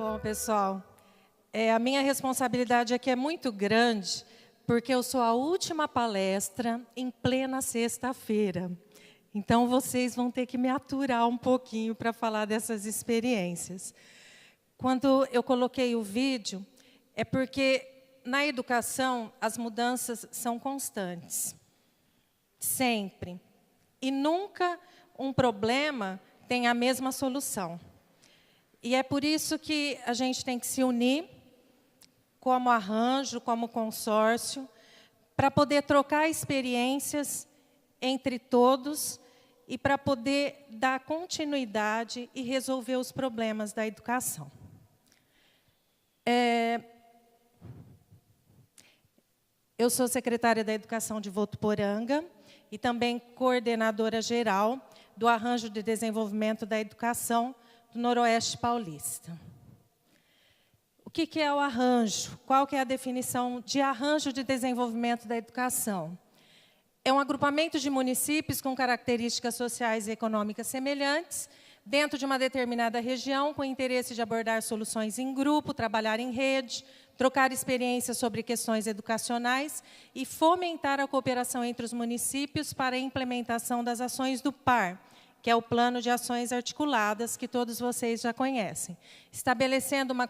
Bom, pessoal, a minha responsabilidade aqui é muito grande, porque eu sou a última palestra em plena sexta-feira. Então, vocês vão ter que me aturar um pouquinho para falar dessas experiências. Quando eu coloquei o vídeo, é porque, na educação, as mudanças são constantes. Sempre. E nunca um problema tem a mesma solução. E é por isso que a gente tem que se unir como arranjo, como consórcio, para poder trocar experiências entre todos e para poder dar continuidade e resolver os problemas da educação. Eu sou secretária da Educação de Votuporanga e também coordenadora geral do Arranjo de Desenvolvimento da Educação do Noroeste Paulista. O que é o arranjo? Qual que é a definição de arranjo de desenvolvimento da educação? É um agrupamento de municípios com características sociais e econômicas semelhantes, dentro de uma determinada região, com interesse de abordar soluções em grupo, trabalhar em rede, trocar experiências sobre questões educacionais e fomentar a cooperação entre os municípios para a implementação das ações do PAR, que é o Plano de Ações Articuladas, que todos vocês já conhecem, estabelecendo uma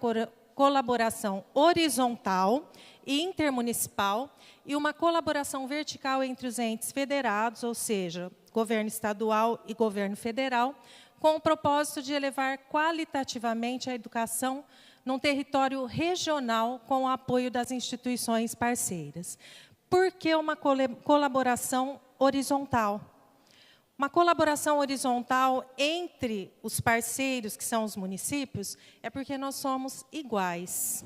colaboração horizontal e intermunicipal e uma colaboração vertical entre os entes federados, ou seja, governo estadual e governo federal, com o propósito de elevar qualitativamente a educação num território regional com o apoio das instituições parceiras. Por que uma colaboração horizontal? Uma colaboração horizontal entre os parceiros, que são os municípios, é porque nós somos iguais.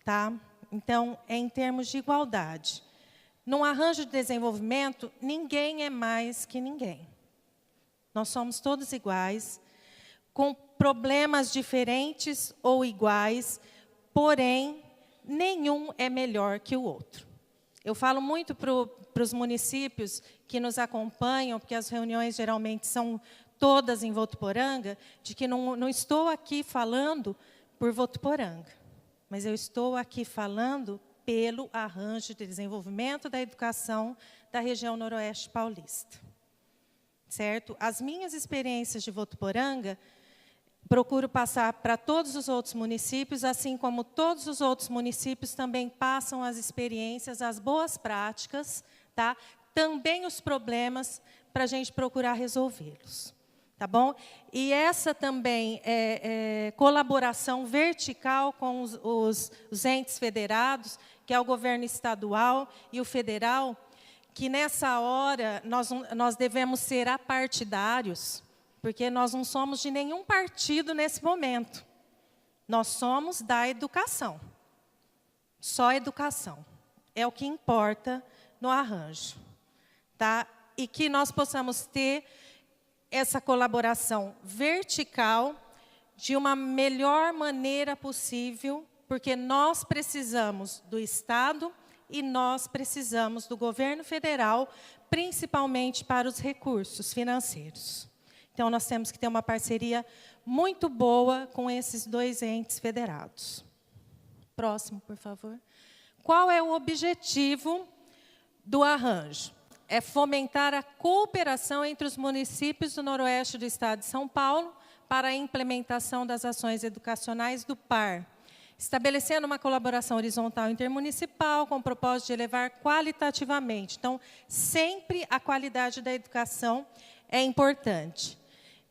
Tá? Então, é em termos de igualdade. Num arranjo de desenvolvimento, ninguém é mais que ninguém. Nós somos todos iguais, com problemas diferentes ou iguais, porém, nenhum é melhor que o outro. Eu falo muito para os municípios que nos acompanham, porque as reuniões geralmente são todas em Votuporanga, de que não estou aqui falando por Votuporanga, mas eu estou aqui falando pelo arranjo de desenvolvimento da educação da região noroeste paulista. Certo? As minhas experiências de Votuporanga, procuro passar para todos os outros municípios, assim como todos os outros municípios também passam as experiências, as boas práticas, tá? Também os problemas, para a gente procurar resolvê-los. Tá bom? E essa também colaboração vertical com os entes federados, que é o governo estadual e o federal, que nessa hora nós devemos ser apartidários, porque nós não somos de nenhum partido nesse momento. Nós somos da educação. Só educação. É o que importa no arranjo. Tá? E que nós possamos ter essa colaboração vertical de uma melhor maneira possível, porque nós precisamos do Estado e nós precisamos do governo federal, principalmente para os recursos financeiros. Então, nós temos que ter uma parceria muito boa com esses dois entes federados. Próximo, por favor. Qual é o objetivo do arranjo? É fomentar a cooperação entre os municípios do noroeste do estado de São Paulo para a implementação das ações educacionais do PAR, estabelecendo uma colaboração horizontal intermunicipal com o propósito de elevar qualitativamente. Então, sempre a qualidade da educação é importante.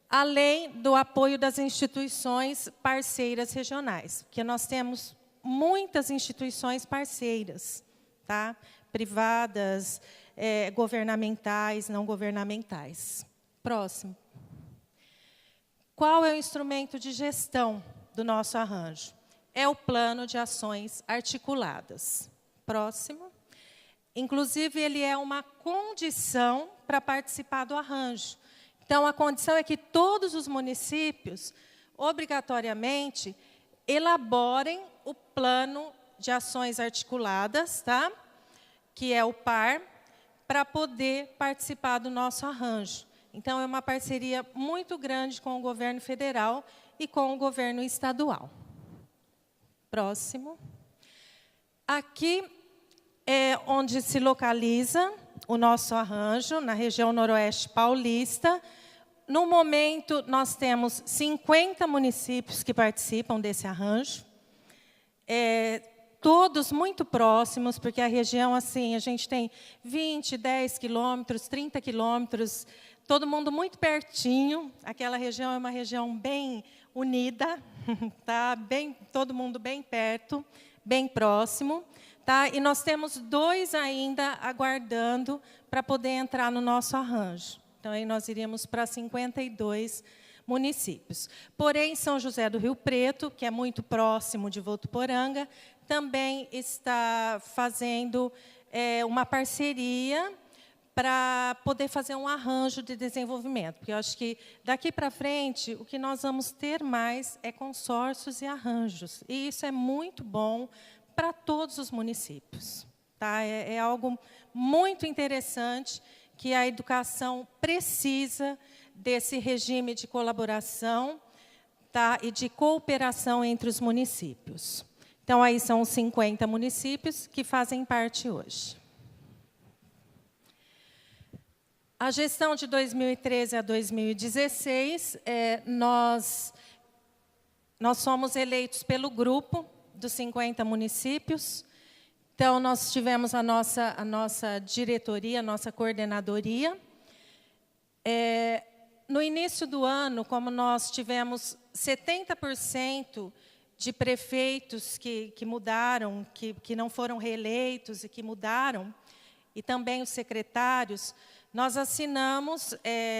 Além do apoio das instituições parceiras regionais, porque nós temos muitas instituições parceiras, tá? Privadas, governamentais, não governamentais. Próximo. Qual é o instrumento de gestão do nosso arranjo? É o Plano de Ações Articuladas. Próximo. Inclusive, ele é uma condição para participar do arranjo. Então, a condição é que todos os municípios, obrigatoriamente, elaborem o Plano de Ações Articuladas, tá? Que é o PAR, para poder participar do nosso arranjo. Então, é uma parceria muito grande com o governo federal e com o governo estadual. Próximo. Aqui é onde se localiza o nosso arranjo, na região noroeste paulista. No momento, nós temos 50 municípios que participam desse arranjo. Todos muito próximos, porque a região, assim, a gente tem 20, 10 quilômetros, 30 quilômetros, todo mundo muito pertinho. Aquela região é uma região bem unida, tá? Todo mundo bem perto, bem próximo. Tá? E nós temos 2 ainda aguardando para poder entrar no nosso arranjo. Então, aí nós iríamos para 52 municípios. Porém, São José do Rio Preto, que é muito próximo de Votuporanga, também está fazendo uma parceria para poder fazer um arranjo de desenvolvimento. Porque eu acho que, daqui para frente, o que nós vamos ter mais é consórcios e arranjos. E isso é muito bom para todos os municípios. Tá? É algo muito interessante que a educação precisa desse regime de colaboração, tá? E de cooperação entre os municípios. Então, aí são os 50 municípios que fazem parte hoje. A gestão de 2013 a 2016, nós somos eleitos pelo grupo dos 50 municípios. Então, nós tivemos a nossa diretoria, a nossa coordenadoria. No início do ano, como nós tivemos 70% de prefeitos que mudaram, que não foram reeleitos e que mudaram, e também os secretários, nós assinamos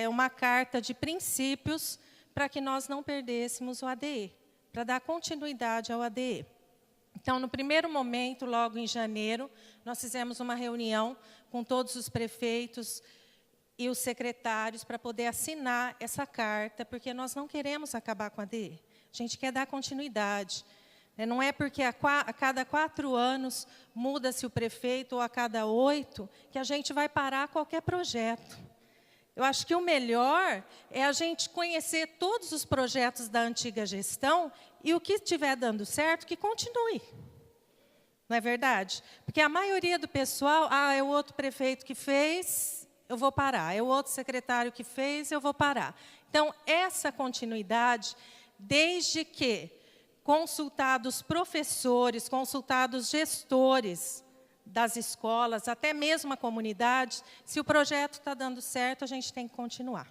uma carta de princípios para que nós não perdêssemos o ADE, para dar continuidade ao ADE. Então, no primeiro momento, logo em janeiro, nós fizemos uma reunião com todos os prefeitos e os secretários para poder assinar essa carta, porque nós não queremos acabar com a ADE. A gente quer dar continuidade. Não é porque a cada 4 anos muda-se o prefeito ou a cada 8 que a gente vai parar qualquer projeto. Eu acho que o melhor é a gente conhecer todos os projetos da antiga gestão e o que estiver dando certo, que continue. Não é verdade? Porque a maioria do pessoal, é o outro prefeito que fez, eu vou parar. É o outro secretário que fez, eu vou parar. Então, essa continuidade, desde que consultados professores, consultados gestores das escolas, até mesmo a comunidade, se o projeto está dando certo, a gente tem que continuar.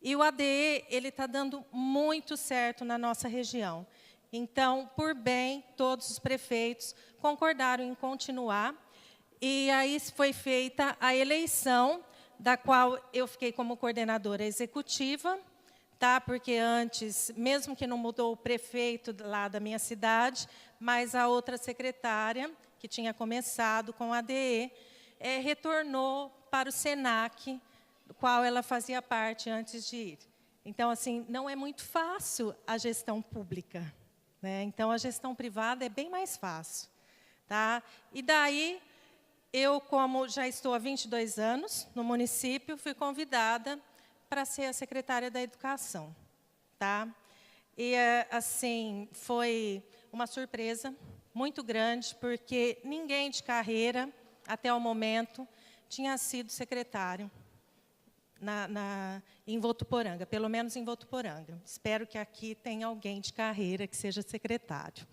E o ADE ele está dando muito certo na nossa região. Então, por bem, todos os prefeitos concordaram em continuar. E aí foi feita a eleição, da qual eu fiquei como coordenadora executiva, tá? Porque antes, mesmo que não mudou o prefeito lá da minha cidade, mas a outra secretária, que tinha começado com a ADE, retornou para o SENAC, do qual ela fazia parte antes de ir. Então, assim, não é muito fácil a gestão pública, né? Então, a gestão privada é bem mais fácil. Tá? E daí, eu, como já estou há 22 anos no município, fui convidada para ser a secretária da Educação. Tá? E, assim, foi uma surpresa muito grande, porque ninguém de carreira, até o momento, tinha sido secretário em Votuporanga, pelo menos em Votuporanga. Espero que aqui tenha alguém de carreira que seja secretário.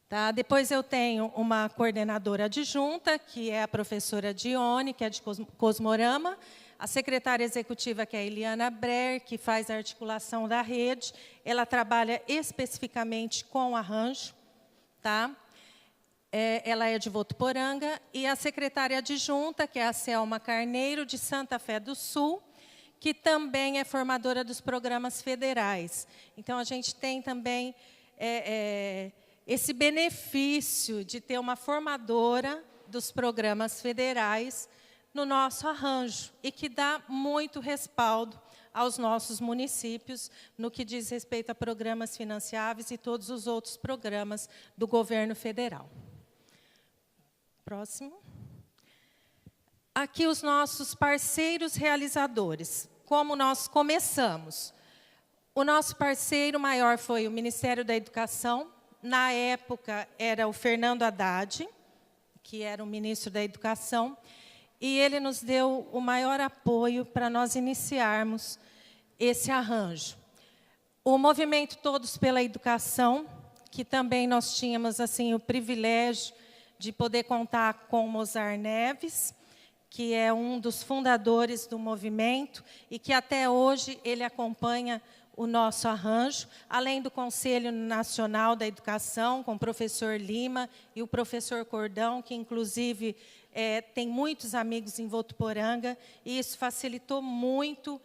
Tá? Depois eu tenho uma coordenadora adjunta, que é a professora Dione, que é de Cosmorama, a secretária executiva, que é a Eliana Brer, que faz a articulação da rede. Ela trabalha especificamente com arranjo. Tá? Ela é de Votuporanga. E a secretária adjunta, que é a Selma Carneiro, de Santa Fé do Sul, que também é formadora dos programas federais. Então, a gente tem também esse benefício de ter uma formadora dos programas federais no nosso arranjo, e que dá muito respaldo aos nossos municípios no que diz respeito a programas financiáveis e todos os outros programas do governo federal. Próximo. Aqui os nossos parceiros realizadores. Como nós começamos. O nosso parceiro maior foi o Ministério da Educação. Na época, era o Fernando Haddad, que era o ministro da Educação, e ele nos deu o maior apoio para nós iniciarmos esse arranjo. O movimento Todos pela Educação, que também nós tínhamos assim o privilégio de poder contar com o Mozar Neves, que é um dos fundadores do movimento e que até hoje ele acompanha o nosso arranjo, além do Conselho Nacional da Educação, com o professor Lima e o professor Cordão, que, inclusive, tem muitos amigos em Votuporanga, e isso facilitou muito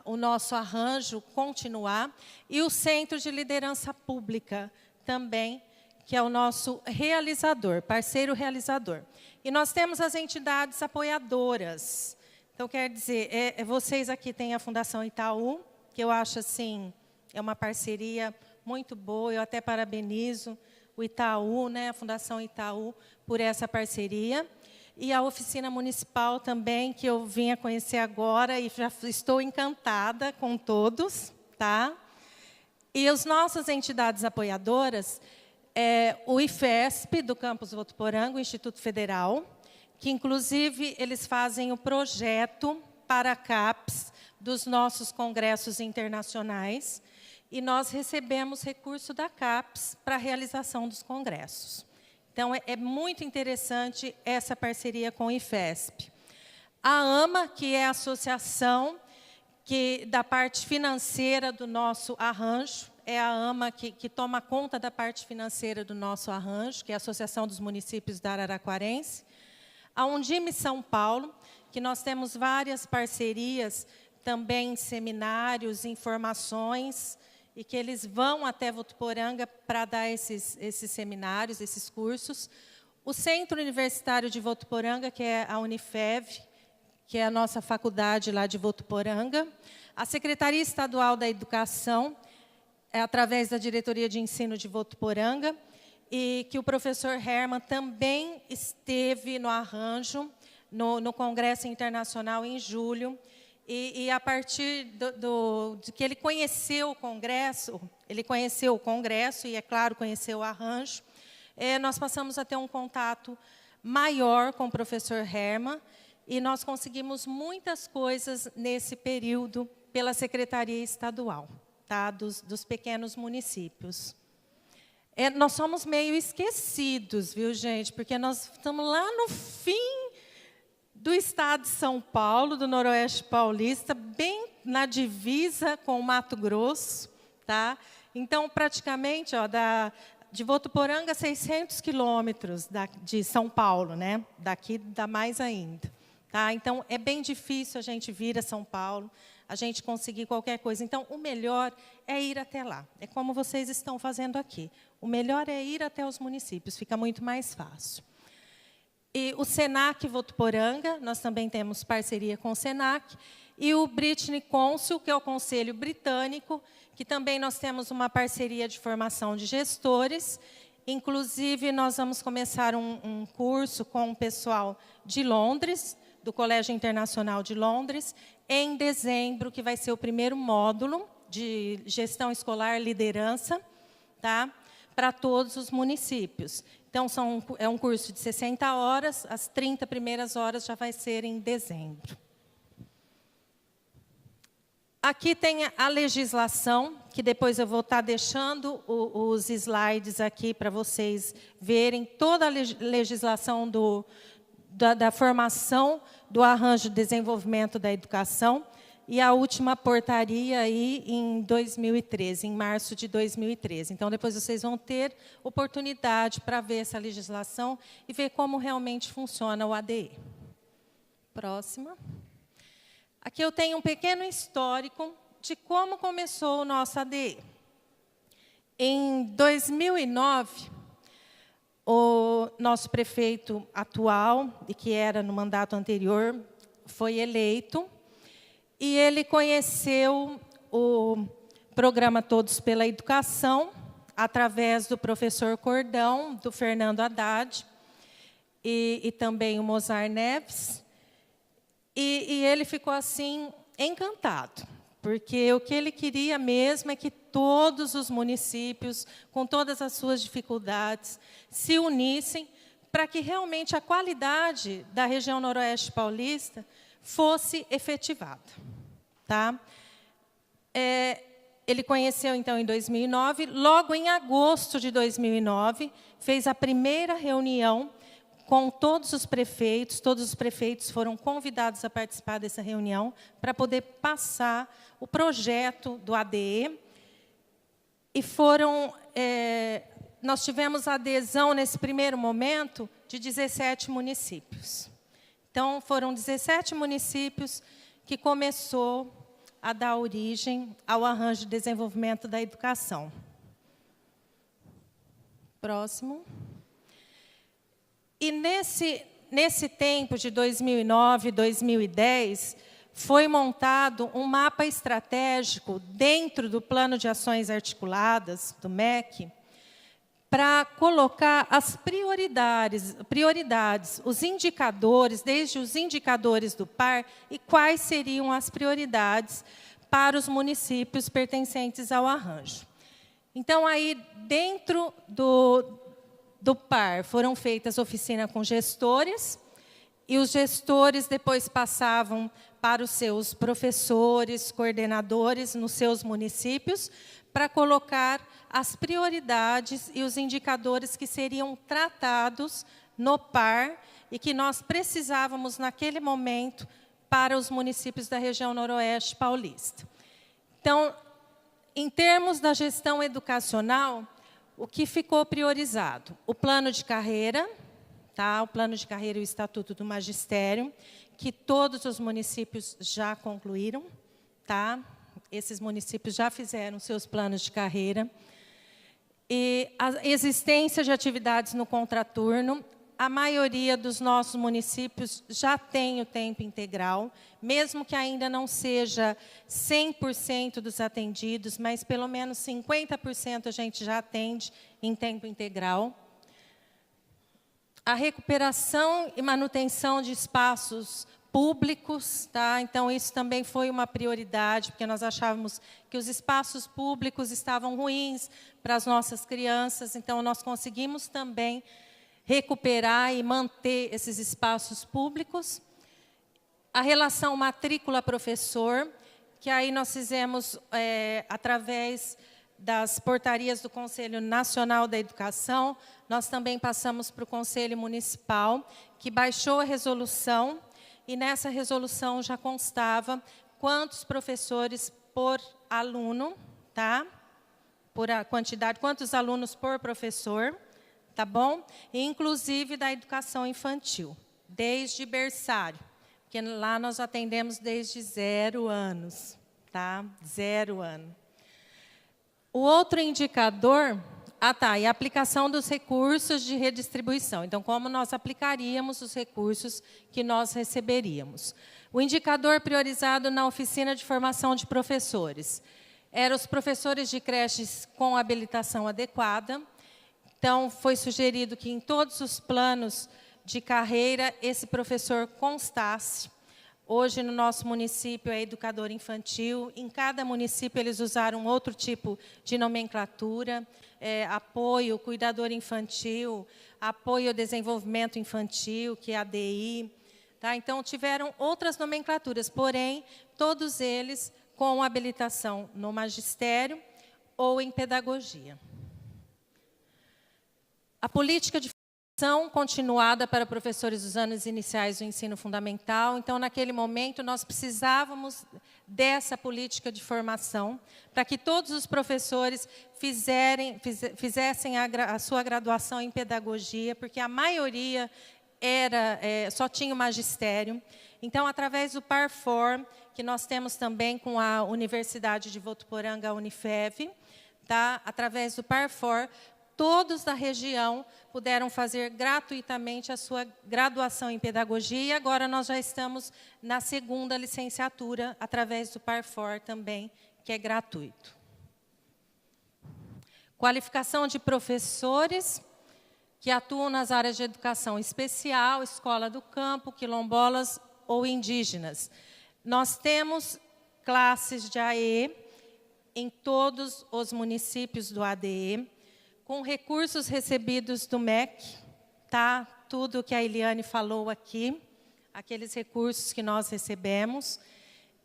o nosso arranjo continuar. E o Centro de Liderança Pública também, que é o nosso realizador, parceiro realizador. E nós temos as entidades apoiadoras. Então, quer dizer, vocês aqui têm a Fundação Itaú, que eu acho assim, é uma parceria muito boa. Eu até parabenizo o Itaú, né, a Fundação Itaú, por essa parceria. E a Oficina Municipal também, que eu vim a conhecer agora e já estou encantada com todos. Tá? E as nossas entidades apoiadoras, o IFESP, do Campus Votuporanga, o Instituto Federal, que, inclusive, eles fazem o projeto para a CAPES, dos nossos congressos internacionais, e nós recebemos recurso da CAPES para a realização dos congressos. Então, é muito interessante essa parceria com o IFESP. A AMA, que é a associação da parte financeira do nosso arranjo, é a AMA que toma conta da parte financeira do nosso arranjo, que é a Associação dos Municípios da Araraquarense. A Undime São Paulo, que nós temos várias parcerias, também seminários, informações, e que eles vão até Votuporanga para dar esses seminários, esses cursos. O Centro Universitário de Votuporanga, que é a Unifev, que é a nossa faculdade lá de Votuporanga. A Secretaria Estadual da Educação, através da Diretoria de Ensino de Votuporanga, e que o professor Herman também esteve no arranjo, no Congresso Internacional em julho. E a partir de que ele conheceu o Congresso e, é claro, conheceu o arranjo, nós passamos a ter um contato maior com o professor Herman, e nós conseguimos muitas coisas nesse período pela Secretaria Estadual, tá? dos pequenos municípios. Nós somos meio esquecidos, viu, gente? Porque nós estamos lá no fim do estado de São Paulo, do Noroeste Paulista, bem na divisa com o Mato Grosso. Tá? Então, praticamente, de Votuporanga, 600 quilômetros de São Paulo. Né? Daqui dá mais ainda. Tá? Então, é bem difícil a gente vir a São Paulo, a gente conseguir qualquer coisa. Então, o melhor é ir até lá. É como vocês estão fazendo aqui. O melhor é ir até os municípios, fica muito mais fácil. E o SENAC Votuporanga, nós também temos parceria com o SENAC, e o British Council, que é o Conselho Britânico, que também nós temos uma parceria de formação de gestores. Inclusive, nós vamos começar um curso com o pessoal de Londres, do Colégio Internacional de Londres, em dezembro, que vai ser o primeiro módulo de gestão escolar liderança, tá? Para todos os municípios. Então, é um curso de 60 horas, as 30 primeiras horas já vai ser em dezembro. Aqui tem a legislação, que depois eu vou estar deixando os slides aqui para vocês verem toda a legislação da formação do arranjo de desenvolvimento da educação, e a última portaria aí em 2013, em março de 2013. Então, depois vocês vão ter oportunidade para ver essa legislação e ver como realmente funciona o ADE. Próxima. Aqui eu tenho um pequeno histórico de como começou o nosso ADE. Em 2009, o nosso prefeito atual, e que era no mandato anterior, foi eleito. E ele conheceu o programa Todos pela Educação, através do professor Cordão, do Fernando Haddad, e também o Mozar Neves. E ele ficou, assim, encantado, porque o que ele queria mesmo é que todos os municípios, com todas as suas dificuldades, se unissem para que realmente a qualidade da região noroeste paulista fosse efetivada. Tá? Ele conheceu, então, em 2009. Logo em agosto de 2009, fez a primeira reunião com todos os prefeitos foram convidados a participar dessa reunião para poder passar o projeto do ADE. E nós tivemos adesão, nesse primeiro momento, de 17 municípios. Então, foram 17 municípios que começou a dar origem ao arranjo de desenvolvimento da educação. Próximo. E nesse tempo de 2009, 2010, foi montado um mapa estratégico dentro do Plano de Ações Articuladas, do MEC, para colocar as prioridades, os indicadores, desde os indicadores do PAR, e quais seriam as prioridades para os municípios pertencentes ao arranjo. Então, aí, dentro do PAR, foram feitas oficinas com gestores, e os gestores depois passavam para os seus professores, coordenadores nos seus municípios, para colocar as prioridades e os indicadores que seriam tratados no PAR e que nós precisávamos, naquele momento, para os municípios da região noroeste paulista. Então, em termos da gestão educacional, o que ficou priorizado? O plano de carreira, tá? O plano de carreira e o Estatuto do Magistério, que todos os municípios já concluíram. Tá? Esses municípios já fizeram seus planos de carreira. E a existência de atividades no contraturno, a maioria dos nossos municípios já tem o tempo integral, mesmo que ainda não seja 100% dos atendidos, mas pelo menos 50% a gente já atende em tempo integral. A recuperação e manutenção de espaços públicos, tá? Então, isso também foi uma prioridade, porque nós achávamos que os espaços públicos estavam ruins para as nossas crianças, então nós conseguimos também recuperar e manter esses espaços públicos. A relação matrícula-professor, que aí nós fizemos através das portarias do Conselho Nacional da Educação, nós também passamos para o Conselho Municipal, que baixou a resolução, e nessa resolução já constava quantos professores por aluno, tá? Por a quantidade, quantos alunos por professor, tá bom? E, inclusive, da educação infantil, desde berçário, porque lá nós atendemos desde 0 anos, tá? 0 ano. O outro indicador, e a aplicação dos recursos de redistribuição. Então, como nós aplicaríamos os recursos que nós receberíamos. O indicador priorizado na oficina de formação de professores eram os professores de creches com habilitação adequada. Então, foi sugerido que em todos os planos de carreira esse professor constasse. Hoje, no nosso município, é educador infantil. Em cada município, eles usaram outro tipo de nomenclatura. Apoio, cuidador infantil, apoio ao desenvolvimento infantil, que é ADI. Tá? Então, tiveram outras nomenclaturas, porém, todos eles com habilitação no magistério ou em pedagogia. A política de formação continuada para professores dos anos iniciais do ensino fundamental. Então, naquele momento, nós precisávamos dessa política de formação para que todos os professores fizessem a sua graduação em pedagogia, porque a maioria só tinha o magistério. Então, através do PARFOR, que nós temos também com a Universidade de Votuporanga, a Unifev, tá? Através do PARFOR, todos da região puderam fazer gratuitamente a sua graduação em pedagogia, e agora nós já estamos na 2ª licenciatura, através do PARFOR também, que é gratuito. Qualificação de professores que atuam nas áreas de educação especial, escola do campo, quilombolas ou indígenas. Nós temos classes de AE em todos os municípios do ADE, com recursos recebidos do MEC, tá? Tudo que a Eliane falou aqui, aqueles recursos que nós recebemos.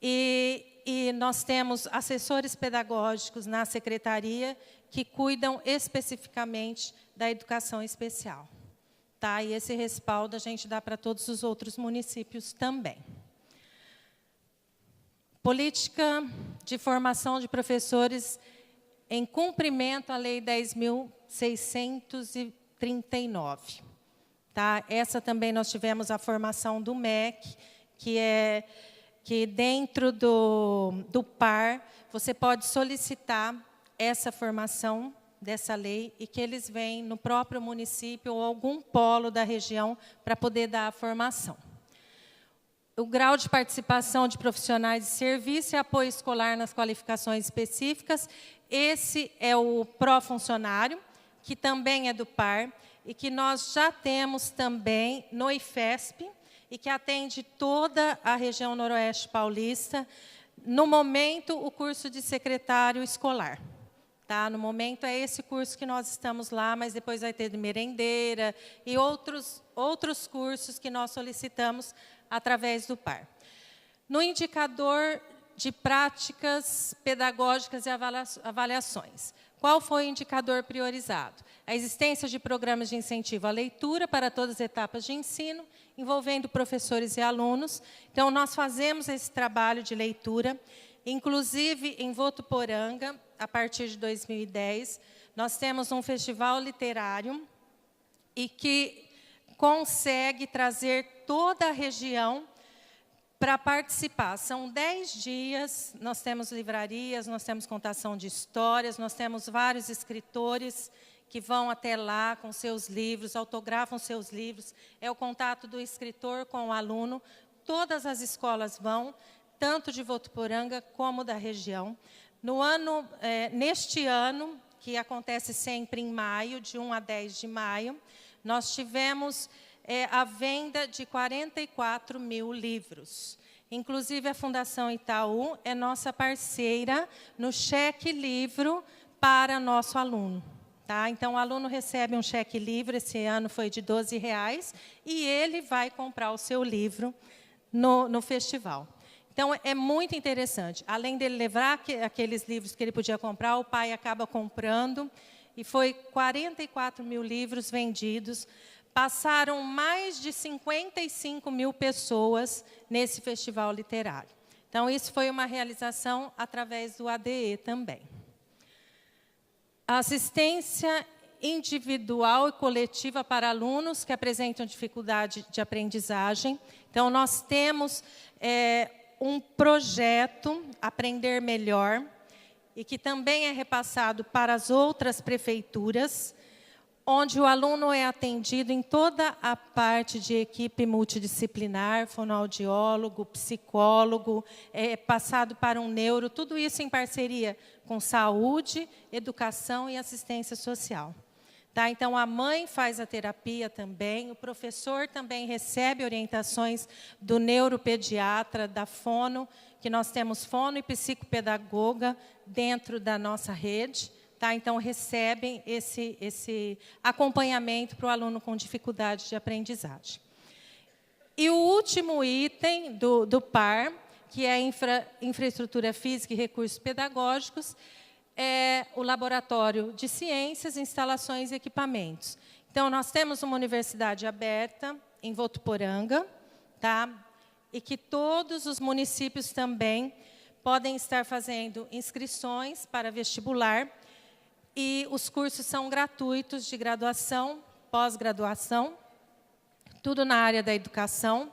E nós temos assessores pedagógicos na secretaria que cuidam especificamente da educação especial. Tá? E esse respaldo a gente dá para todos os outros municípios também. Política de formação de professores em cumprimento à Lei 10.639. Tá? Essa também nós tivemos a formação do MEC, que dentro do PAR, você pode solicitar essa formação dessa lei e que eles vêm no próprio município ou algum polo da região para poder dar a formação. O grau de participação de profissionais de serviço e apoio escolar nas qualificações específicas, esse é o pró-funcionário, que também é do PAR, e que nós já temos também no IFESP, e que atende toda a região noroeste paulista, no momento, o curso de secretário escolar. Tá? No momento, é esse curso que nós estamos lá, mas depois vai ter de merendeira e outros cursos que nós solicitamos através do PAR. No indicador de práticas pedagógicas e avaliações, qual foi o indicador priorizado? A existência de programas de incentivo à leitura para todas as etapas de ensino, envolvendo professores e alunos. Então, nós fazemos esse trabalho de leitura, inclusive em Votuporanga, a partir de 2010, nós temos um festival literário e que consegue trazer toda a região para participar. São 10 dias, nós temos livrarias, nós temos contação de histórias, nós temos vários escritores que vão até lá com seus livros, autografam seus livros. É o contato do escritor com o aluno. Todas as escolas vão, tanto de Votuporanga como da região. Neste ano, que acontece sempre em maio, de 1 a 10 de maio, nós tivemos a venda de 44 mil livros. Inclusive, a Fundação Itaú é nossa parceira no cheque livro para nosso aluno. Tá? Então, o aluno recebe um cheque livre, esse ano foi de R$12, e ele vai comprar o seu livro no festival. Então, é muito interessante. Além dele levar aqueles livros que ele podia comprar, o pai acaba comprando, e foi 44 mil livros vendidos. Passaram mais de 55 mil pessoas nesse festival literário. Então, isso foi uma realização através do ADE também. A assistência individual e coletiva para alunos que apresentam dificuldade de aprendizagem. Então, nós temos um projeto, Aprender Melhor, e que também é repassado para as outras prefeituras, onde o aluno é atendido em toda a parte de equipe multidisciplinar, fonoaudiólogo, psicólogo, passado para um neuro, tudo isso em parceria com saúde, educação e assistência social. Tá? Então, a mãe faz a terapia também, o professor também recebe orientações do neuropediatra, da fono, que nós temos fono e psicopedagoga dentro da nossa rede. Tá? Então, recebem esse acompanhamento para o aluno com dificuldade de aprendizagem. E o último item do PAR, que é infraestrutura física e recursos pedagógicos, é o laboratório de ciências, instalações e equipamentos. Então, nós temos uma universidade aberta em Votuporanga, tá? E que todos os municípios também podem estar fazendo inscrições para vestibular, e os cursos são gratuitos de graduação, pós-graduação, tudo na área da educação.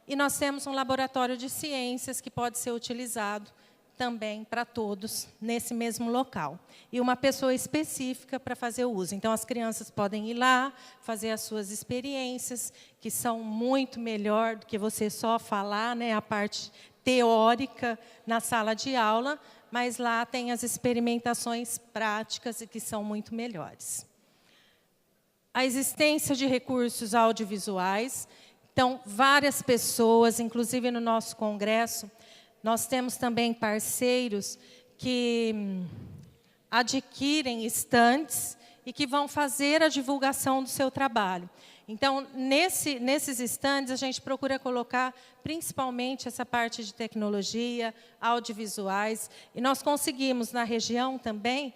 E nós temos um laboratório de ciências que pode ser utilizado também para todos nesse mesmo local. E uma pessoa específica para fazer o uso. Então, as crianças podem ir lá, fazer as suas experiências, que são muito melhor do que você só falar, né, a parte teórica na sala de aula, mas lá tem as experimentações práticas e que são muito melhores. A existência de recursos audiovisuais. Então, várias pessoas, inclusive no nosso congresso, Nós temos também parceiros que adquirem estandes e que vão fazer a divulgação do seu trabalho. Então, nesses estandes, a gente procura colocar principalmente essa parte de tecnologia, audiovisuais, e nós conseguimos, na região também,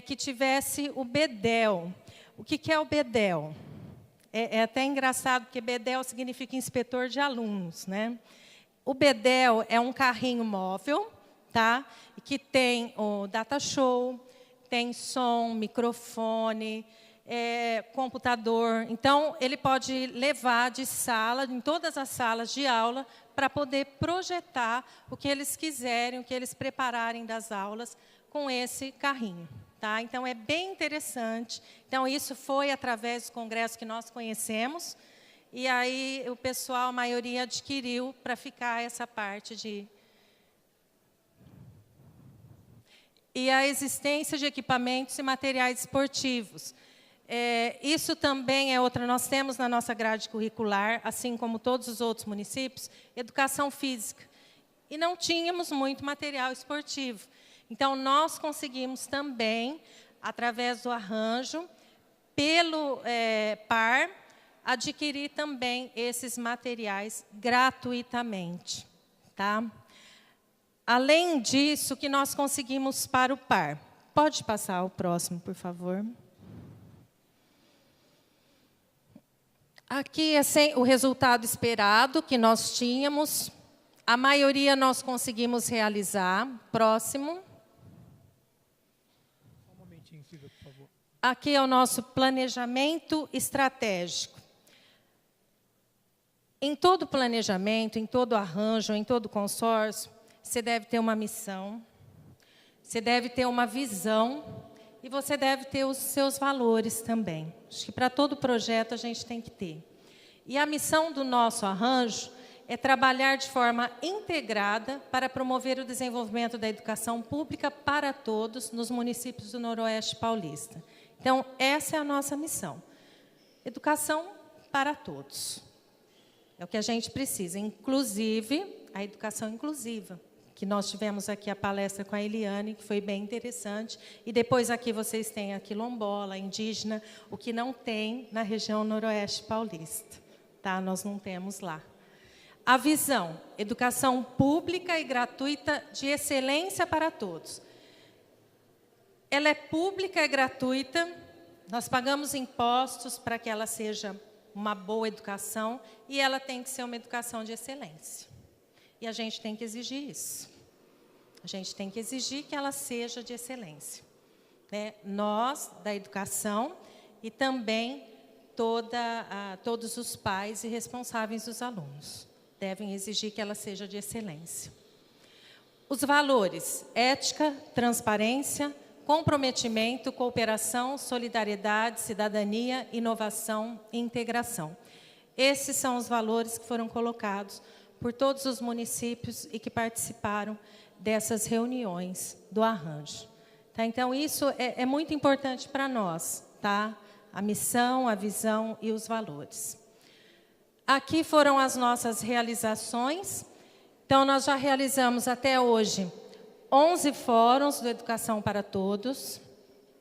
que tivesse o BEDEL. O que é o BEDEL? É até engraçado, porque BEDEL significa inspetor de alunos, né? O BEDEL é um carrinho móvel, tá? Que tem o data show, tem som, microfone, computador. Então, ele pode levar de sala, em todas as salas de aula, para poder projetar o que eles quiserem, o que eles prepararem das aulas com esse carrinho. Tá? Então, é bem interessante. Então, isso foi através do congresso que nós conhecemos, e aí o pessoal, a maioria, adquiriu para ficar essa parte de... E a existência de equipamentos e materiais esportivos. Isso também é outra, nós temos na nossa grade curricular, assim como todos os outros municípios, educação física. E não tínhamos muito material esportivo. Então, nós conseguimos também, através do arranjo, pelo PAR, adquirir também esses materiais gratuitamente. Tá? Além disso, o que nós conseguimos para o PAR? Pode passar o próximo, por favor. Aqui é o resultado esperado que nós tínhamos. A maioria nós conseguimos realizar. Próximo. Só um momentinho, Silvia, por favor. Aqui é o nosso planejamento estratégico. Em todo planejamento, em todo arranjo, em todo consórcio, você deve ter uma missão, você deve ter uma visão e você deve ter os seus valores também. Acho que para todo projeto a gente tem que ter. E a missão do nosso arranjo é trabalhar de forma integrada para promover o desenvolvimento da educação pública para todos nos municípios do Noroeste Paulista. Então, essa é a nossa missão. Educação para todos. É o que a gente precisa, inclusive a educação inclusiva, que nós tivemos aqui a palestra com a Eliane, que foi bem interessante, e depois aqui vocês têm a quilombola, a indígena, o que não tem na região Noroeste Paulista. Tá? Nós não temos lá. A visão, educação pública e gratuita de excelência para todos. Ela é pública e gratuita, nós pagamos impostos para que ela seja uma boa educação, e ela tem que ser uma educação de excelência. E a gente tem que exigir isso. A gente tem que exigir que ela seja de excelência. Né? Nós, da educação, e também todos os pais e responsáveis dos alunos devem exigir que ela seja de excelência. Os valores: ética, transparência, comprometimento, cooperação, solidariedade, cidadania, inovação e integração. Esses são os valores que foram colocados por todos os municípios e que participaram dessas reuniões do arranjo. Tá? Então, isso é muito importante para nós, tá? A missão, a visão e os valores. Aqui foram as nossas realizações. Então, nós já realizamos até hoje 11 fóruns do Educação para Todos,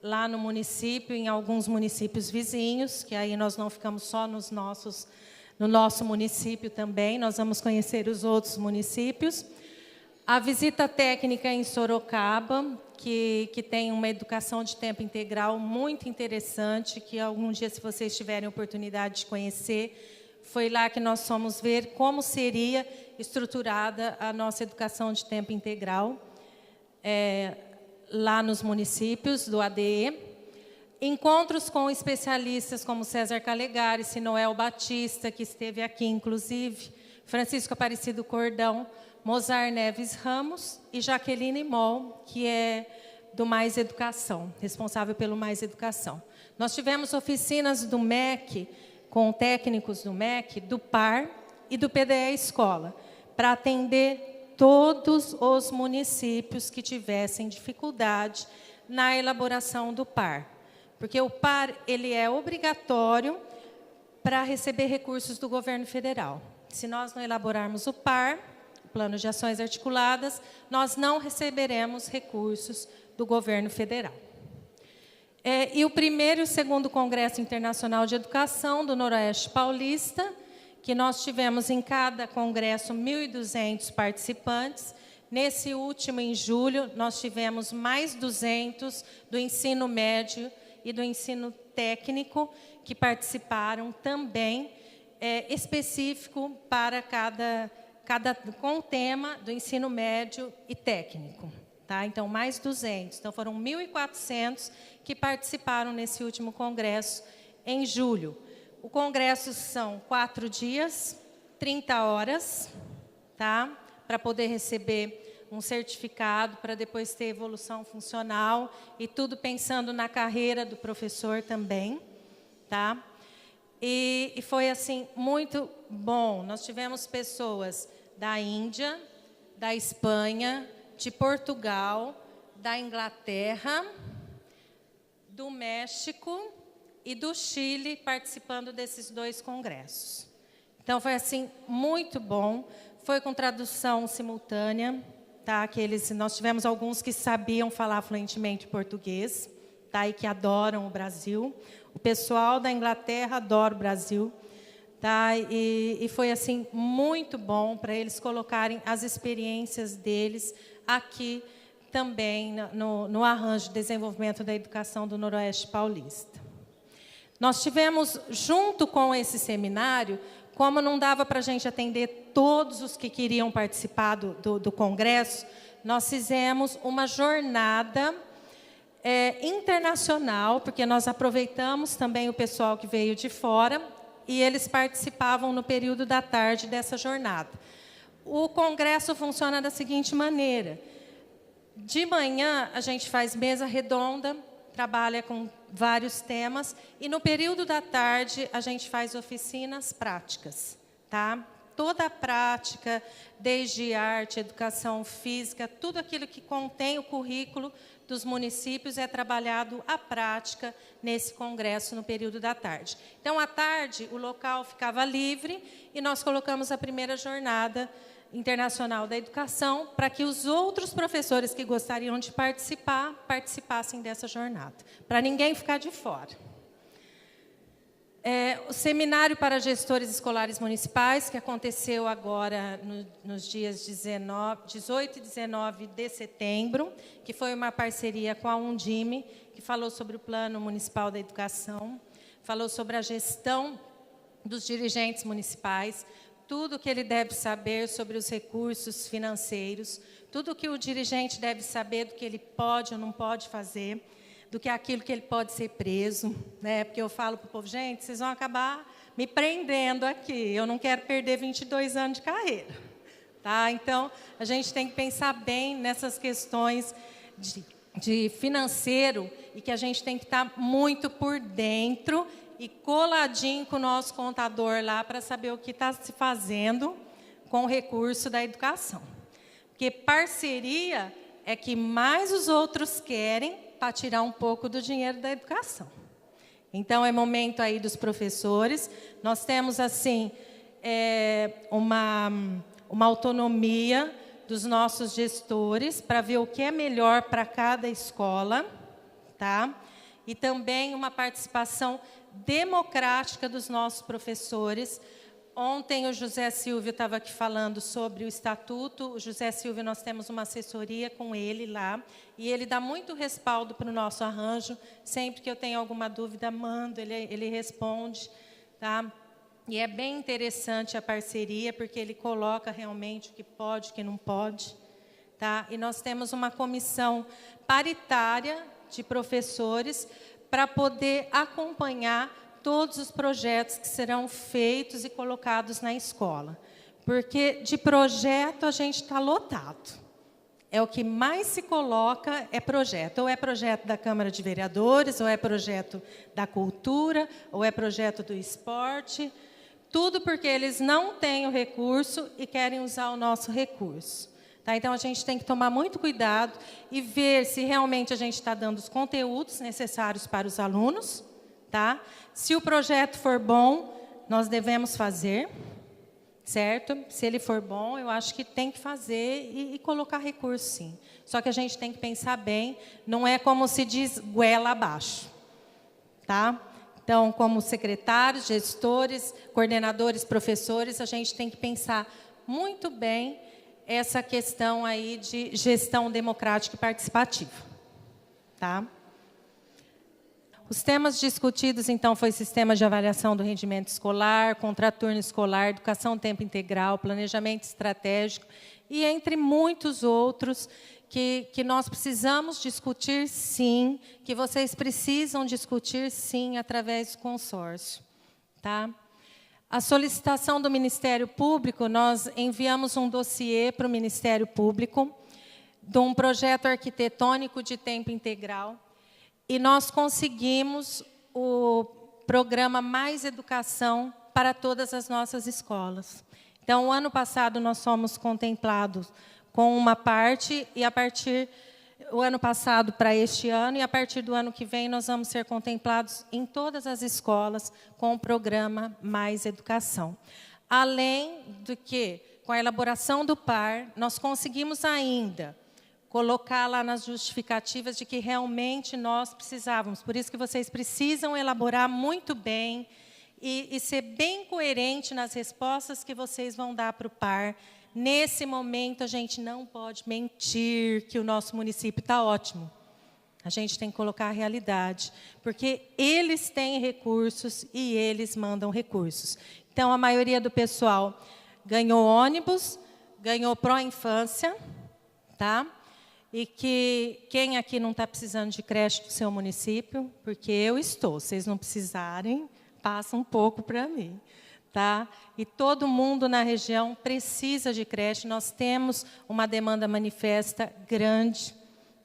lá no município, em alguns municípios vizinhos, que aí nós não ficamos só no nosso município também, nós vamos conhecer os outros municípios. A visita técnica em Sorocaba, que tem uma educação de tempo integral muito interessante, que algum dia, se vocês tiverem oportunidade de conhecer, foi lá que nós fomos ver como seria estruturada a nossa educação de tempo integral, lá nos municípios do ADE. Encontros com especialistas como César Calegari, Sinoel Batista, que esteve aqui, inclusive, Francisco Aparecido Cordão, Mozar Neves Ramos e Jaqueline Moll, que é do Mais Educação, responsável pelo Mais Educação. Nós tivemos oficinas do MEC, com técnicos do MEC, do PAR e do PDE Escola, para atender todos os municípios que tivessem dificuldade na elaboração do PAR. Porque o PAR ele é obrigatório para receber recursos do governo federal. Se nós não elaborarmos o PAR Plano de Ações Articuladas, nós não receberemos recursos do governo federal. E o primeiro e o segundo Congresso Internacional de Educação do Noroeste Paulista, que nós tivemos em cada congresso 1.200 participantes. Nesse último, em julho, nós tivemos mais 200 do ensino médio e do ensino técnico, que participaram também, específico para com o tema do ensino médio e técnico. Tá? Então, mais 200. Então, foram 1.400 que participaram nesse último congresso em julho. O congresso são 4 dias, 30 horas, tá? Para poder receber um certificado, para depois ter evolução funcional, e tudo pensando na carreira do professor também. Tá? E foi assim, muito bom. Nós tivemos pessoas da Índia, da Espanha, de Portugal, da Inglaterra, do México e do Chile participando desses 2 congressos. Então, foi assim, muito bom. Foi com tradução simultânea. Tá? Nós tivemos alguns que sabiam falar fluentemente português, tá? E que adoram o Brasil. O pessoal da Inglaterra adora o Brasil. Tá? E foi assim, muito bom para eles colocarem as experiências deles aqui também no Arranjo de Desenvolvimento da Educação do Noroeste Paulista. Nós tivemos, junto com esse seminário, como não dava para a gente atender todos os que queriam participar do congresso, nós fizemos uma jornada internacional, porque nós aproveitamos também o pessoal que veio de fora, e eles participavam no período da tarde dessa jornada. O congresso funciona da seguinte maneira: de manhã, a gente faz mesa redonda, trabalha com vários temas, e no período da tarde, a gente faz oficinas práticas. Tá? Toda a prática, desde arte, educação física, tudo aquilo que contém o currículo dos municípios é trabalhado à prática nesse congresso no período da tarde. Então, à tarde, o local ficava livre e nós colocamos a primeira jornada internacional da educação para que os outros professores que gostariam de participar, participassem dessa jornada, para ninguém ficar de fora. O seminário para gestores escolares municipais, que aconteceu agora nos dias 18 e 19 de setembro, que foi uma parceria com a Undime, que falou sobre o Plano Municipal da Educação, falou sobre a gestão dos dirigentes municipais, tudo o que ele deve saber sobre os recursos financeiros, tudo o que o dirigente deve saber do que ele pode ou não pode fazer, do que aquilo que ele pode ser preso, né? Porque eu falo para o povo, gente, vocês vão acabar me prendendo aqui, eu não quero perder 22 anos de carreira. Tá? Então, a gente tem que pensar bem nessas questões de financeiro, e que a gente tem que estar muito por dentro e coladinho com o nosso contador lá para saber o que está se fazendo com o recurso da educação. Porque parceria é que mais os outros querem para tirar um pouco do dinheiro da educação. Então, é momento aí dos professores. Nós temos, assim, uma autonomia dos nossos gestores para ver o que é melhor para cada escola, tá? E também uma participação democrática dos nossos professores. Ontem o José Silvio estava aqui falando sobre o estatuto. O José Silvio, nós temos uma assessoria com ele lá, e ele dá muito respaldo para o nosso arranjo. Sempre que eu tenho alguma dúvida, mando, ele responde. Tá? E é bem interessante a parceria, porque ele coloca realmente o que pode, o que não pode. Tá? E nós temos uma comissão paritária de professores para poder acompanhar todos os projetos que serão feitos e colocados na escola. Porque de projeto a gente está lotado. É o que mais se coloca, é projeto. Ou é projeto da Câmara de Vereadores, ou é projeto da cultura, ou é projeto do esporte. Tudo porque eles não têm o recurso e querem usar o nosso recurso. Tá? Então, a gente tem que tomar muito cuidado e ver se realmente a gente está dando os conteúdos necessários para os alunos. Tá? Se o projeto for bom, nós devemos fazer. certo? Se ele for bom, eu acho que tem que fazer e colocar recurso, sim. Só que a gente tem que pensar bem, não é como se diz goela abaixo, tá? Então, como secretários, gestores, coordenadores, professores, a gente tem que pensar muito bem essa questão aí de gestão democrática e participativa, tá? Os temas discutidos, então, foi sistema de avaliação do rendimento escolar, contraturno escolar, educação tempo integral, planejamento estratégico e entre muitos outros que nós precisamos discutir, sim, que vocês precisam discutir, sim, através do consórcio, tá? A solicitação do Ministério Público, nós enviamos um dossiê para o Ministério Público de um projeto arquitetônico de tempo integral e nós conseguimos o programa Mais Educação para todas as nossas escolas. Então, o ano passado, nós fomos contemplados com uma parte, e a partir do ano passado para este ano, e a partir do ano que vem, nós vamos ser contemplados em todas as escolas com o programa Mais Educação. Além do que, com a elaboração do PAR, nós conseguimos ainda colocar lá nas justificativas de que realmente nós precisávamos. Por isso que vocês precisam elaborar muito bem e ser bem coerente nas respostas que vocês vão dar para o PAR. Nesse momento, a gente não pode mentir que o nosso município está ótimo. A gente tem que colocar a realidade, porque eles têm recursos e eles mandam recursos. Então, a maioria do pessoal ganhou ônibus, ganhou pró-infância, tá? E que quem aqui não está precisando de creche do seu município, porque eu estou, se vocês não precisarem, passa um pouco para mim. Tá? E todo mundo na região precisa de creche, nós temos uma demanda manifesta grande.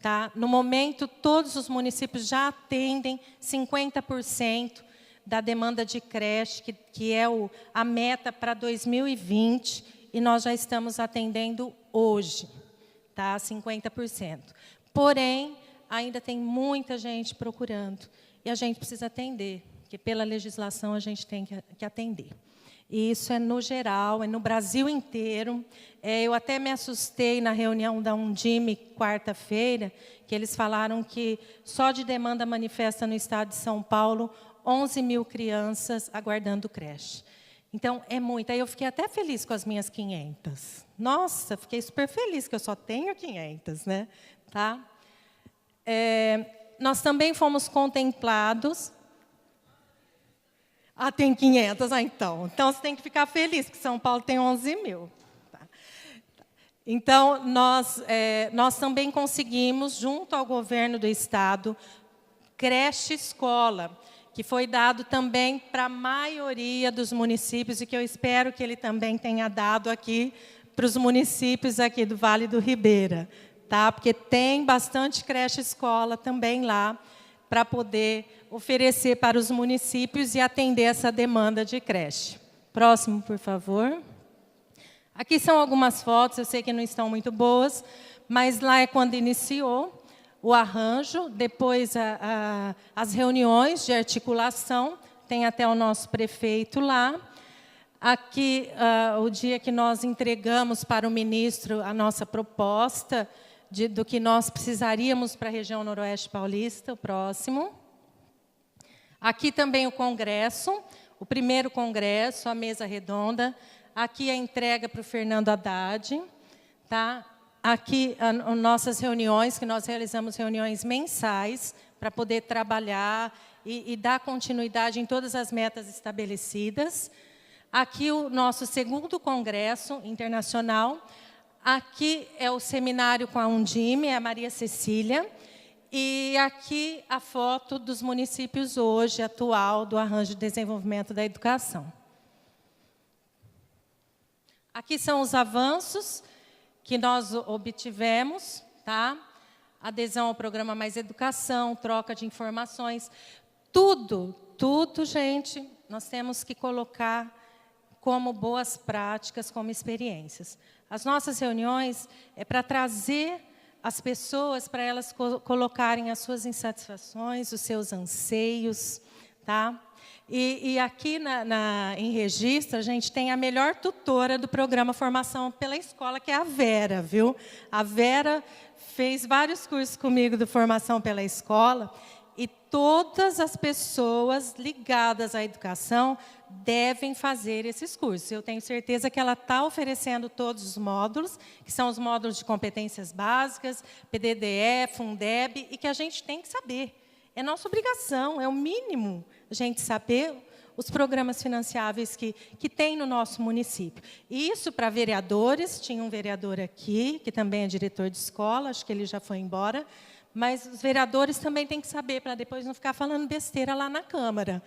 Tá? No momento, todos os municípios já atendem 50% da demanda de creche, que é a meta para 2020, e nós já estamos atendendo hoje, tá? 50%. Porém, ainda tem muita gente procurando, e a gente precisa atender, porque pela legislação a gente tem que atender. E isso é no geral, é no Brasil inteiro. Eu até me assustei na reunião da Undime, quarta-feira, que eles falaram que só de demanda manifesta no estado de São Paulo, 11 mil crianças aguardando creche. Então, é muito. Aí eu fiquei até feliz com as minhas 500. Nossa, fiquei super feliz, que eu só tenho 500, né? Tá? Nós também fomos contemplados. Ah, tem 500, então. Então, você tem que ficar feliz, que São Paulo tem 11 mil. Tá. Então, nós também conseguimos, junto ao governo do estado, creche escola, que foi dado também para a maioria dos municípios, e que eu espero que ele também tenha dado aqui para os municípios aqui do Vale do Ribeira. Tá? Porque tem bastante creche escola também lá, para poder oferecer para os municípios e atender essa demanda de creche. Próximo, por favor. Aqui são algumas fotos, eu sei que não estão muito boas, mas lá é quando iniciou o arranjo, depois as reuniões de articulação, tem até o nosso prefeito lá. Aqui, o dia que nós entregamos para o ministro a nossa proposta, do que nós precisaríamos para a região noroeste paulista, o próximo. Aqui também o congresso, o primeiro congresso, a mesa redonda. Aqui a entrega para o Fernando Haddad. Tá? Aqui as nossas reuniões, que nós realizamos reuniões mensais, para poder trabalhar e dar continuidade em todas as metas estabelecidas. Aqui o nosso segundo congresso internacional. Aqui é o seminário com a Undime, a Maria Cecília. E aqui a foto dos municípios hoje, atual, do arranjo de desenvolvimento da educação. Aqui são os avanços que nós obtivemos, tá? Adesão ao programa Mais Educação, troca de informações. Tudo, gente, nós temos que colocar como boas práticas, como experiências. As nossas reuniões é para trazer as pessoas, para elas colocarem as suas insatisfações, os seus anseios, tá? E aqui em Registro, a gente tem a melhor tutora do programa Formação pela Escola, que é a Vera, viu? A Vera fez vários cursos comigo do Formação pela Escola, e todas as pessoas ligadas à educação devem fazer esses cursos. Eu tenho certeza que ela está oferecendo todos os módulos, que são os módulos de competências básicas, PDDE, Fundeb, e que a gente tem que saber. É nossa obrigação, é o mínimo a gente saber os programas financiáveis que tem no nosso município. E isso para vereadores, tinha um vereador aqui, que também é diretor de escola, acho que ele já foi embora, mas os vereadores também têm que saber, para depois não ficar falando besteira lá na Câmara.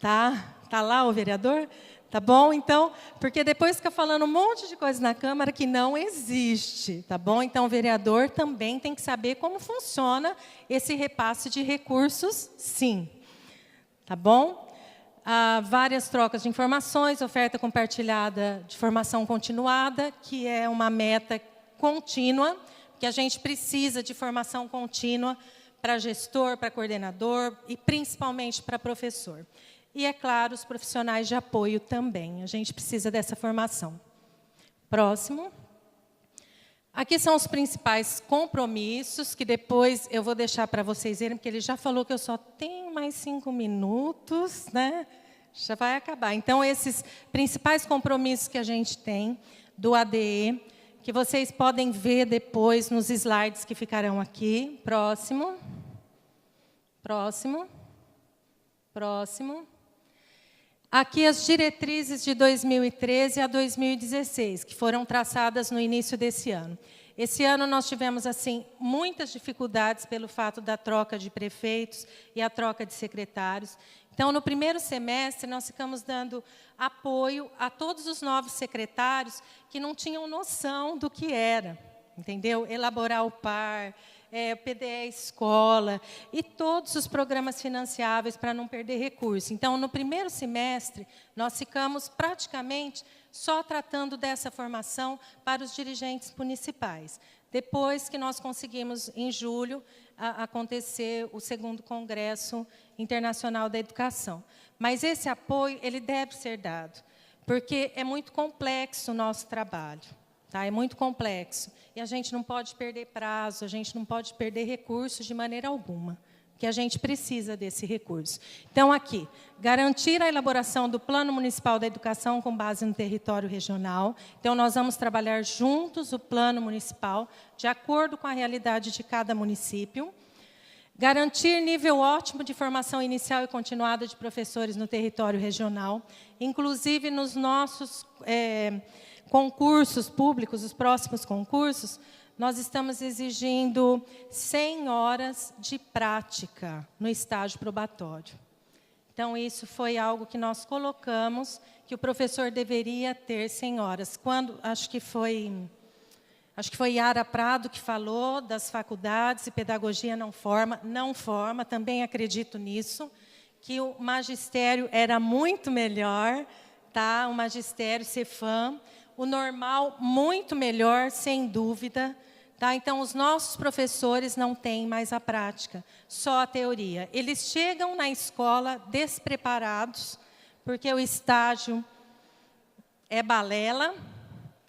Tá lá o vereador? Tá bom? Então, porque depois fica falando um monte de coisa na Câmara que não existe, tá bom? Então, o vereador também tem que saber como funciona esse repasse de recursos, sim. Tá bom? Várias trocas de informações, oferta compartilhada de formação continuada, que é uma meta contínua, que a gente precisa de formação contínua para gestor, para coordenador e principalmente para professor. E, é claro, os profissionais de apoio também. A gente precisa dessa formação. Próximo. Aqui são os principais compromissos, que depois eu vou deixar para vocês verem, porque ele já falou que eu só tenho mais 5 minutos, né? Já vai acabar. Então, esses principais compromissos que a gente tem do ADE, que vocês podem ver depois nos slides que ficarão aqui. Próximo. Próximo. Próximo. Aqui as diretrizes de 2013 a 2016, que foram traçadas no início desse ano. Esse ano nós tivemos assim muitas dificuldades pelo fato da troca de prefeitos e a troca de secretários. Então, no primeiro semestre, nós ficamos dando apoio a todos os novos secretários que não tinham noção do que era, entendeu? Elaborar o PAR, o PDE Escola e todos os programas financiáveis para não perder recurso. Então, no primeiro semestre, nós ficamos praticamente só tratando dessa formação para os dirigentes municipais. Depois que nós conseguimos, em julho, acontecer o 2º Congresso Internacional da Educação. Mas esse apoio ele deve ser dado, porque é muito complexo o nosso trabalho. Tá? É muito complexo. E a gente não pode perder prazo, a gente não pode perder recursos de maneira alguma, porque a gente precisa desse recurso. Então, aqui, garantir a elaboração do Plano Municipal da Educação com base no território regional. Então, nós vamos trabalhar juntos o Plano Municipal, de acordo com a realidade de cada município. Garantir nível ótimo de formação inicial e continuada de professores no território regional, inclusive nos nossos concursos públicos, os próximos concursos, nós estamos exigindo 100 horas de prática no estágio probatório. Então, isso foi algo que nós colocamos, que o professor deveria ter 100 horas. Quando, acho que foi Yara Prado que falou das faculdades e pedagogia não forma, também acredito nisso, que o magistério era muito melhor, tá? O magistério Cefam, o normal muito melhor, sem dúvida. Tá? Então, os nossos professores não têm mais a prática, só a teoria. Eles chegam na escola despreparados, porque o estágio é balela,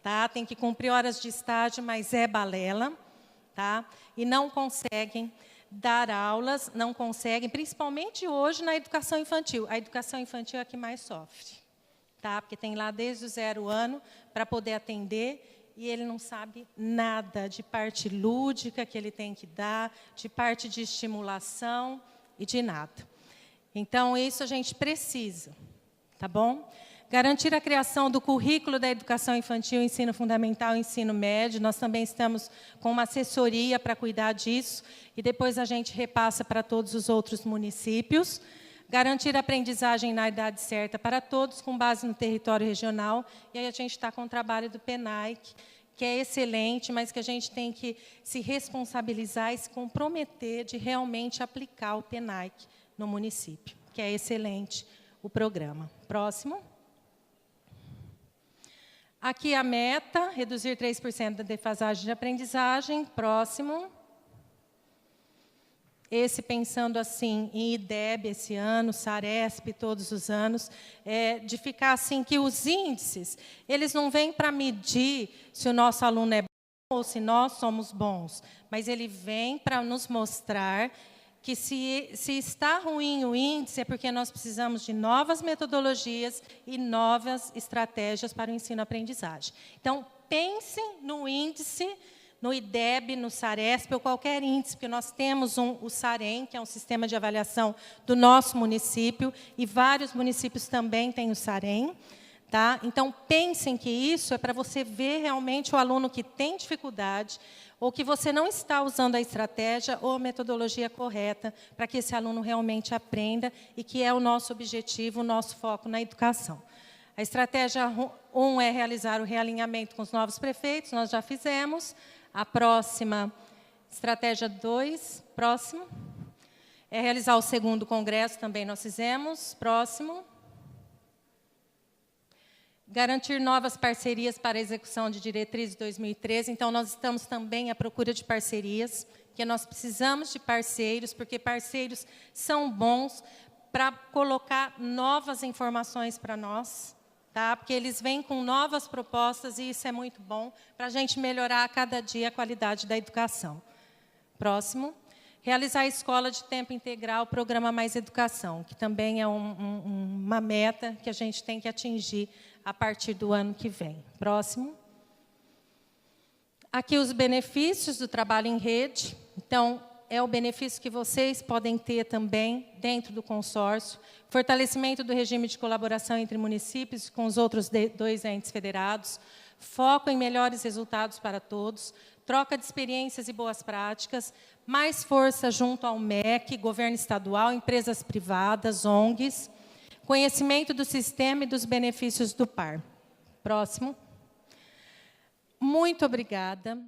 tá? Tem que cumprir horas de estágio, mas é balela, tá? E não conseguem dar aulas, não conseguem, principalmente hoje na educação infantil. A educação infantil é a que mais sofre. Tá? Porque tem lá desde o 0 ano para poder atender e ele não sabe nada de parte lúdica que ele tem que dar, de parte de estimulação e de nada. Então, isso a gente precisa, tá bom? Garantir a criação do currículo da educação infantil, ensino fundamental e ensino médio. Nós também estamos com uma assessoria para cuidar disso e depois a gente repassa para todos os outros municípios. Garantir a aprendizagem na idade certa para todos, com base no território regional. E aí a gente está com o trabalho do PENAIC, que é excelente, mas que a gente tem que se responsabilizar e se comprometer de realmente aplicar o PENAIC no município, que é excelente o programa. Próximo. Aqui a meta, reduzir 3% da defasagem de aprendizagem. Próximo. esse pensando assim em IDEB esse ano, SARESP todos os anos, de ficar assim que os índices, eles não vêm para medir se o nosso aluno é bom ou se nós somos bons, mas ele vem para nos mostrar que se está ruim o índice é porque nós precisamos de novas metodologias e novas estratégias para o ensino-aprendizagem. Então, pensem no índice, no IDEB, no SARESP, ou qualquer índice, porque nós temos o SAREM, que é um sistema de avaliação do nosso município, e vários municípios também têm o SAREM. Tá? Então, pensem que isso é para você ver realmente o aluno que tem dificuldade, ou que você não está usando a estratégia ou a metodologia correta para que esse aluno realmente aprenda, e que é o nosso objetivo, o nosso foco na educação. A estratégia 1 é realizar o realinhamento com os novos prefeitos, nós já fizemos. A próxima, estratégia 2, próximo, é realizar o 2º congresso, também nós fizemos. Próximo. Garantir novas parcerias para a execução de diretrizes 2013. Então, nós estamos também à procura de parcerias, porque nós precisamos de parceiros, porque parceiros são bons para colocar novas informações para nós. Tá? Porque eles vêm com novas propostas e isso é muito bom para a gente melhorar a cada dia a qualidade da educação. Próximo. Realizar a escola de tempo integral, programa Mais Educação, que também é uma meta que a gente tem que atingir a partir do ano que vem. Próximo. Aqui os benefícios do trabalho em rede. Então, é o benefício que vocês podem ter também dentro do consórcio. Fortalecimento do regime de colaboração entre municípios com os outros 2 entes federados. Foco em melhores resultados para todos. Troca de experiências e boas práticas. Mais força junto ao MEC, governo estadual, empresas privadas, ONGs. Conhecimento do sistema e dos benefícios do PAR. Próximo. Muito obrigada.